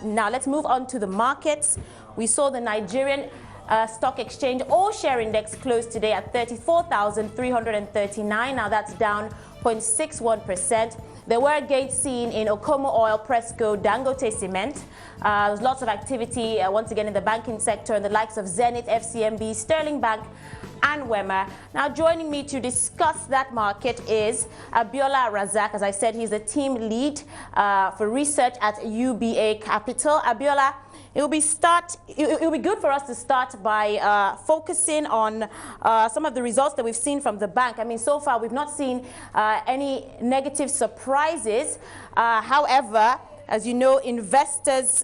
Now let's move on to the markets. We saw the Nigerian stock exchange all-share index closed today at 34,339. Now that's down 0.61%. There were gains seen in Okomo Oil, Presco, Dangote Cement. There's lots of activity once again in the banking sector and the likes of Zenith, FCMB, Sterling Bank and Wema. Now joining me to discuss that market is Abiola Rasaq. As I said, he's the team lead for research at UBA Capital. Abiola, it will be good for us to start by focusing on some of the results that we've seen from the bank. I mean, so far we've not seen any negative surprises. However, as you know, investors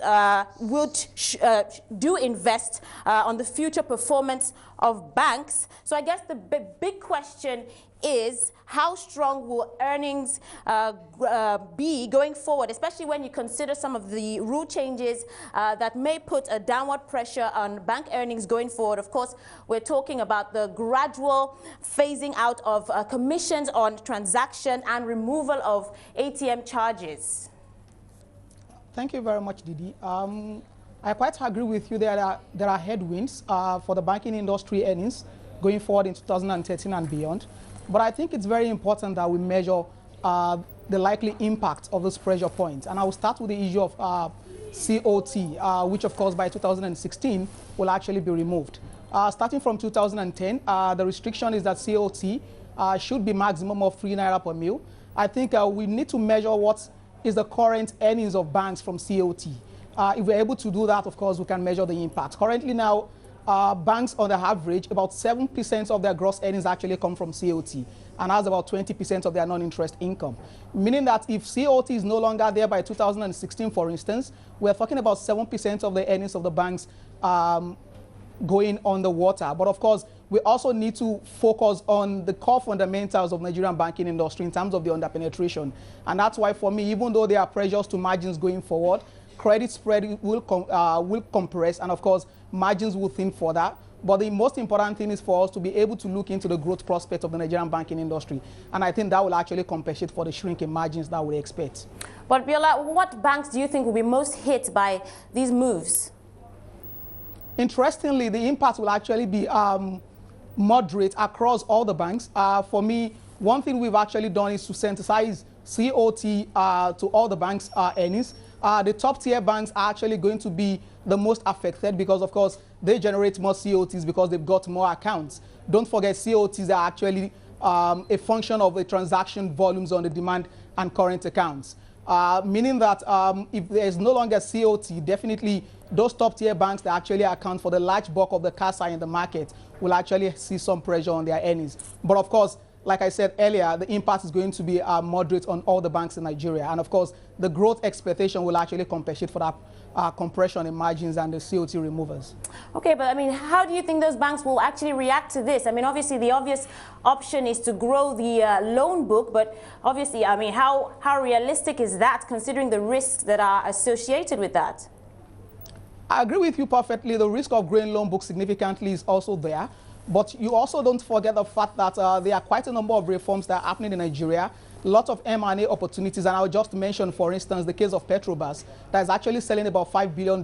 do invest on the future performance of banks. So I guess the big question is, how strong will earnings be going forward, especially when you consider some of the rule changes that may put a downward pressure on bank earnings going forward? Of course, we're talking about the gradual phasing out of commissions on transaction and removal of ATM charges. Thank you very much, Didi. I quite agree with you that there are headwinds for the banking industry earnings going forward in 2013 and beyond. But I think it's very important that we measure the likely impact of those pressure points. And I will start with the issue of COT, which of course by 2016 will actually be removed. Starting from 2010, the restriction is that COT should be maximum of 3 naira per mil. I think we need to measure what is the current earnings of banks from COT. If we're able to do that, of course, we can measure the impact. Currently now, banks on the average, about 7% of their gross earnings actually come from COT, and that's about 20% of their non-interest income. Meaning that if COT is no longer there by 2016, for instance, we're talking about 7% of the earnings of the banks going on the water. But of course, we also need to focus on the core fundamentals of Nigerian banking industry in terms of the underpenetration. And that's why for me, even though there are pressures to margins going forward, credit spread will compress, and of course, margins will thin for that. But the most important thing is for us to be able to look into the growth prospects of the Nigerian banking industry. And I think that will actually compensate for the shrinking margins that we expect. But Biola, what banks do you think will be most hit by these moves? Interestingly, the impact will actually be moderate across all the banks. For me, one thing we've actually done is to synthesize COT to all the banks' earnings. The top tier banks are actually going to be the most affected because, of course, they generate more COTs because they've got more accounts. Don't forget, COTs are actually a function of the transaction volumes on the demand and current accounts. Meaning that if there's no longer COT, definitely those top tier banks that actually account for the large bulk of the CASA in the market will actually see some pressure on their earnings. But of course, like I said earlier, the impact is going to be moderate on all the banks in Nigeria. And of course, the growth expectation will actually compensate for that compression in margins and the COT removers. Okay, but I mean, how do you think those banks will actually react to this? I mean, obviously, the obvious option is to grow the loan book, but obviously, I mean, how realistic is that considering the risks that are associated with that? I agree with you perfectly. The risk of growing loan book significantly is also there. But you also don't forget the fact that there are quite a number of reforms that are happening in Nigeria, lots of M&A opportunities, and I'll just mention, for instance, the case of Petrobras that is actually selling about $5 billion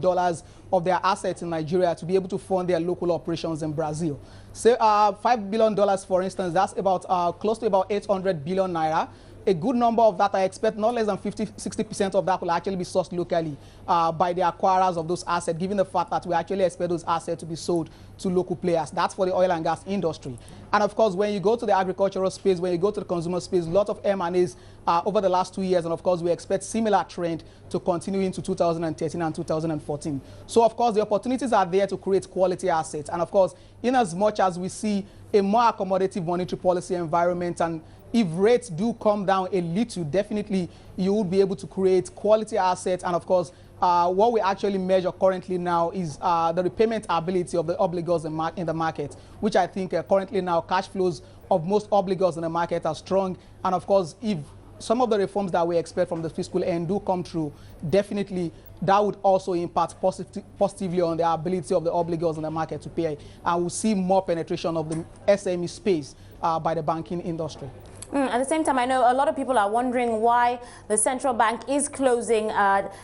of their assets in Nigeria to be able to fund their local operations in Brazil. So $5 billion, for instance, that's about close to about 800 billion naira. A good number of that, I expect not less than 50–60% of that will actually be sourced locally by the acquirers of those assets, given the fact that we actually expect those assets to be sold to local players. That's for the oil and gas industry. And of course, when you go to the agricultural space, when you go to the consumer space, a lot of M&As over the last 2 years, and of course, we expect similar trend to continue into 2013 and 2014. So of course, the opportunities are there to create quality assets. And of course, in as much as we see a more accommodative monetary policy environment, and if rates do come down a little, definitely you will be able to create quality assets. And of course, what we actually measure currently now is the repayment ability of the obligors in the market, which I think currently now cash flows of most obligors in the market are strong. And of course, if some of the reforms that we expect from the fiscal end do come true, definitely that would also impact positively on the ability of the obligors in the market to pay. And we'll see more penetration of the SME space by the banking industry. At the same time, I know a lot of people are wondering why the central bank is closing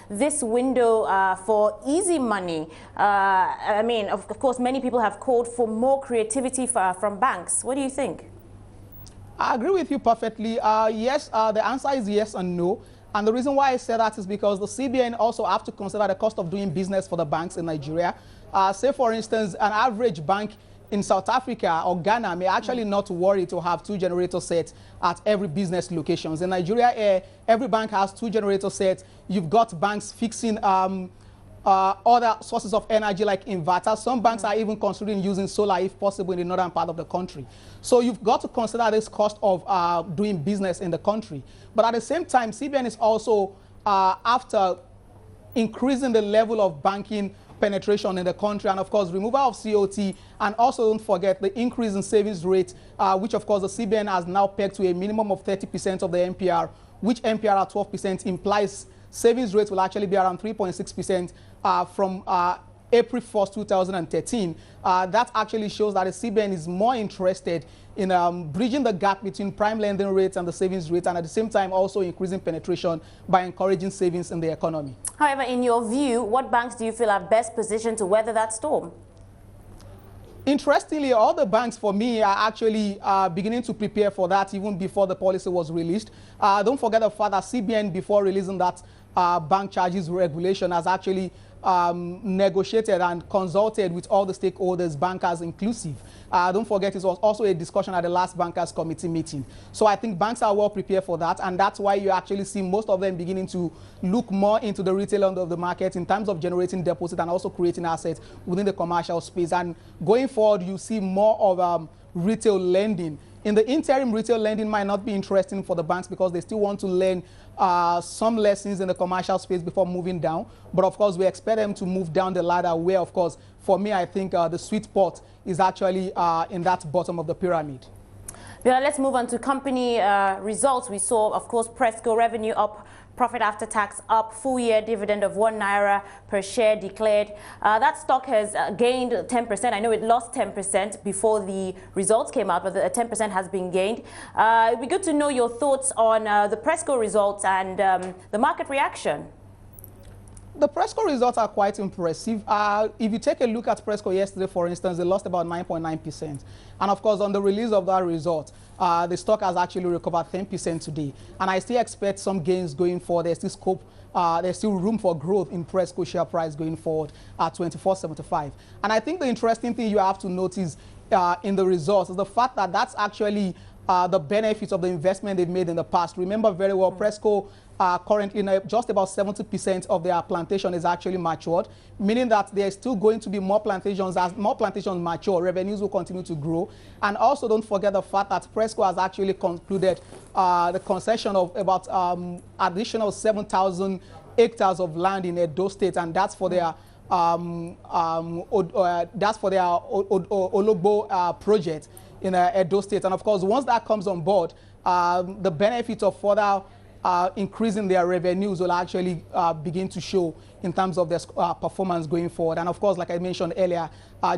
this window for easy money. I mean, of course, many people have called for more creativity from banks. What do you think? I agree with you perfectly. Yes, the answer is yes and no. And the reason why I say that is because the CBN also have to consider the cost of doing business for the banks in Nigeria. Say, for instance, an average bank in South Africa or Ghana may actually not worry to have 2 generator sets at every business locations. In Nigeria, every bank has 2 generator sets. You've got banks fixing other sources of energy like inverters. Some banks are even considering using solar if possible in the northern part of the country. So you've got to consider this cost of doing business in the country. But at the same time, CBN is also after increasing the level of banking penetration in the country, and of course removal of COT, and also don't forget the increase in savings rate, which of course the CBN has now pegged to a minimum of 30% of the MPR, which MPR at 12% implies savings rate will actually be around 3.6% from April 1st, 2013. That actually shows that the CBN is more interested in bridging the gap between prime lending rates and the savings rate, and at the same time also increasing penetration by encouraging savings in the economy. However, in your view, what banks do you feel are best positioned to weather that storm? Interestingly, all the banks for me are actually beginning to prepare for that even before the policy was released. Don't forget the fact that CBN, before releasing that bank charges regulation, has actually negotiated and consulted with all the stakeholders, bankers inclusive. Don't forget, it was also a discussion at the last bankers committee meeting. So I think banks are well prepared for that, and that's why you actually see most of them beginning to look more into the retail end of the market in terms of generating deposit and also creating assets within the commercial space. And going forward, you see more of retail lending. In the interim, retail lending might not be interesting for the banks because they still want to learn some lessons in the commercial space before moving down. But of course, we expect them to move down the ladder where, of course, for me, I think the sweet spot is actually in that bottom of the pyramid. Yeah, let's move on to company results. We saw, of course, Presco revenue up, profit after tax up, full-year dividend of ‘1 per share declared. That stock has gained 10%. I know it lost 10% before the results came out, but the 10% has been gained. It'd be good to know your thoughts on the Presco results and the market reaction. The Presco results are quite impressive. If you take a look at Presco yesterday, for instance, they lost about 9.9%. And of course, on the release of that result, the stock has actually recovered 10% today. And I still expect some gains going forward. There's still scope, there's still room for growth in Presco share price going forward at 24.75. And I think the interesting thing you have to notice in the results is the fact that that's actually the benefits of the investment they've made in the past. Remember very well, Presco currently just about 70% of their plantation is actually matured, meaning that there's still going to be more plantations. As more plantations mature, revenues will continue to grow. And also don't forget the fact that Presco has actually concluded the concession of about additional 7,000 hectares of land in Edo State, and that's for their Ologbo project in Edo State. And of course, once that comes on board, the benefits of further increasing their revenues will actually begin to show in terms of their performance going forward. And of course, like I mentioned earlier,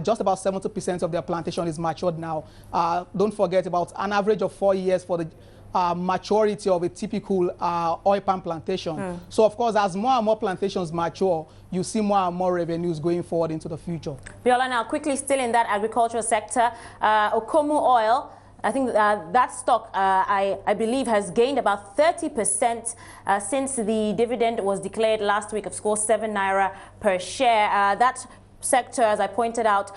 just about 70% of their plantation is matured now. Don't forget, about an average of 4 years for the maturity of a typical oil palm plantation. So of course, as more and more plantations mature, you see more and more revenues going forward into the future. Abiola, now quickly still in that agricultural sector, Okomu Oil, I think that stock, I believe, has gained about 30% since the dividend was declared last week, of course, ₦7 per share. That sector, as I pointed out,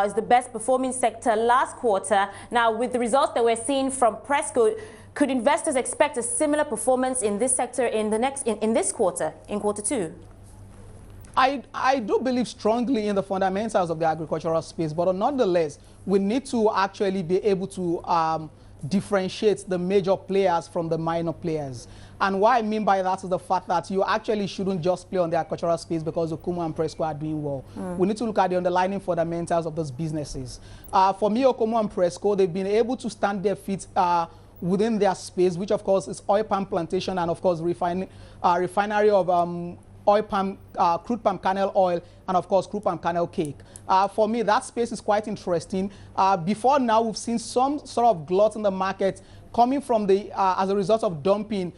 is the best performing sector last quarter. Now, with the results that we're seeing from Presco, could investors expect a similar performance in this sector in the next in this quarter, in quarter two? I do believe strongly in the fundamentals of the agricultural space, but nonetheless, we need to actually be able to differentiate the major players from the minor players. And what I mean by that is the fact that you actually shouldn't just play on the agricultural space because Okomu and Presco are doing well. We need to look at the underlying fundamentals of those businesses. For me, Okomu and Presco, they've been able to stand their feet within their space, which of course is oil palm plantation and of course refinery of oil palm, crude palm kernel oil, and of course crude palm kernel cake. For me, that space is quite interesting. Before now, we've seen some sort of glut in the market coming from the as a result of dumping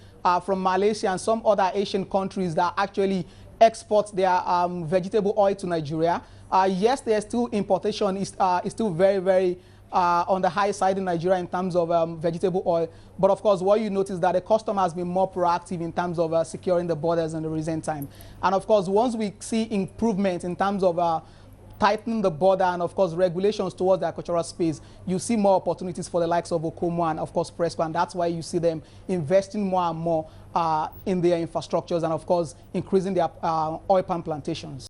from Malaysia and some other Asian countries that actually export their vegetable oil to Nigeria. Yes, there's still importation is still very, very on the high side in Nigeria in terms of vegetable oil. But of course, what you notice that the customer has been more proactive in terms of securing the borders in the recent time. And of course, once we see improvement in terms of tightening the border and of course regulations towards the agricultural space, you see more opportunities for the likes of Okomo and of course Presco, and that's why you see them investing more and more in their infrastructures and of course increasing their oil palm plantations.